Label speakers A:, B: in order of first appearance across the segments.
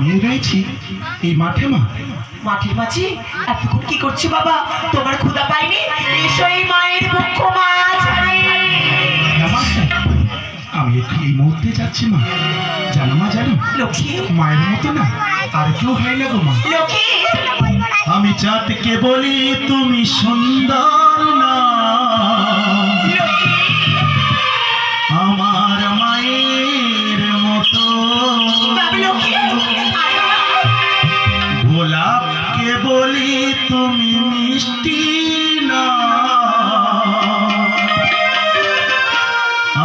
A: আমি রয়েছি এই মাঠে মা।
B: মাঠের মাঝে এতক্ষণ কি করছি বাবা? তোমার ক্ষুধা পাইনি? এসো এই মায়ের মুখ্য মাছ।
A: আমি একটু এই মুহূর্তে যাচ্ছি মা। জানো মা, জানো
B: লক্ষ্মী
A: মায়ের মতো না আর কেউ হয় না গো মা।
B: লক্ষ্মী
A: আমি চাঁদকে বলি তুমি সুন্দর না, আমার মায়ের মতো। গোলাপকে বলি তুমি মিষ্টি না,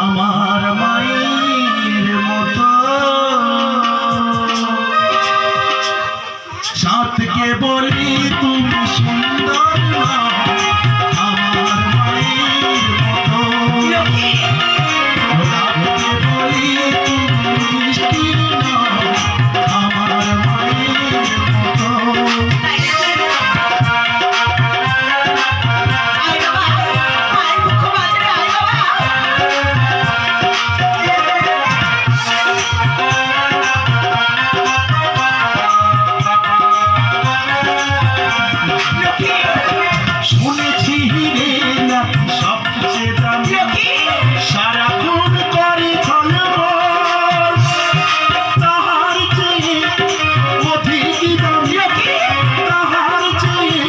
A: আমার মায়ের মতো। চাঁদকে বলি তুমি সুন্দর না, আমার মায়ের মতো। গোলাপকে বলি তুমি মিষ্টি না, আমার মায়ের মতো। শুনেছি হিরে নাকি সবচেয়ে দামি, সারাক্ষণ করে ছলবল, তাহার চেয়ে অধিক দামি, তাহার চেয়ে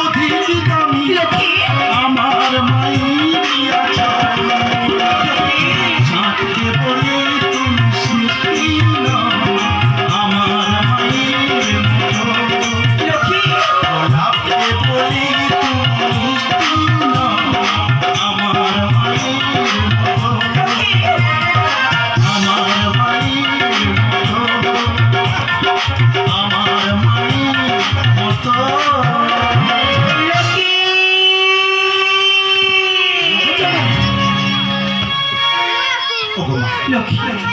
A: অধিক দামি আমার মায়ের আঁচল। চাঁদকে বলি তুমি সৃষ্টি না, আমার মায়ের মতো। গোলাপকে বলি তুমি মিষ্টি না, আমার মায়ের মতো, আমার মায়ের মতো, আমার মায়ের মতো। ওগো মা,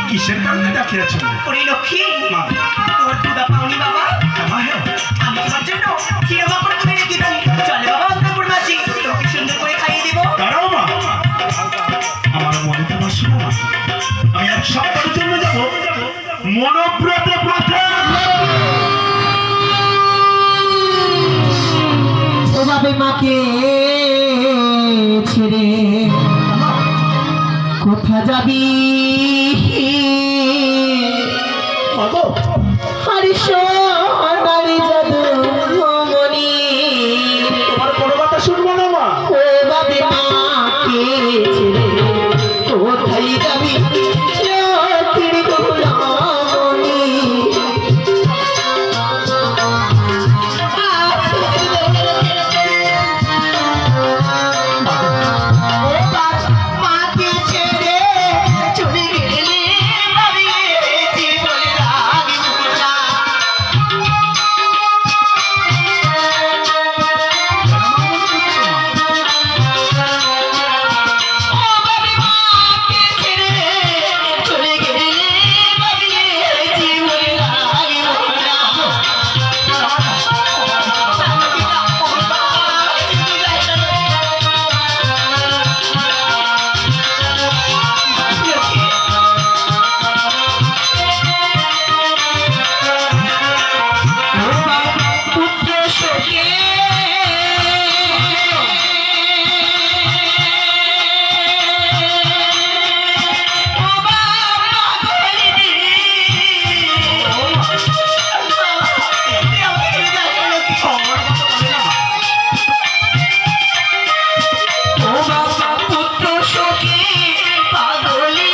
A: কিসের কারণে ডাকিয়াছো?
B: ওরে লক্ষ্মী,
A: মা,
B: তোমার ক্ষুধা পাওনি বাবা?
A: মা, হ্যাঁ
B: আমি তোমার জন্য ক্ষীরমা করে তুমি রেখেছি। চলে বাবা অন্তপুর মাঝি, তোকে সুন্দর করে খাইয়ে দেবো।
A: দাঁড়াও মা, আমার মনে তো বসে না। আমি এক সপ্তাহের জন্য যাবো মনোব্রতে পথে।
C: ওভাবে মাকে ছেড়ে কোথা যাবি?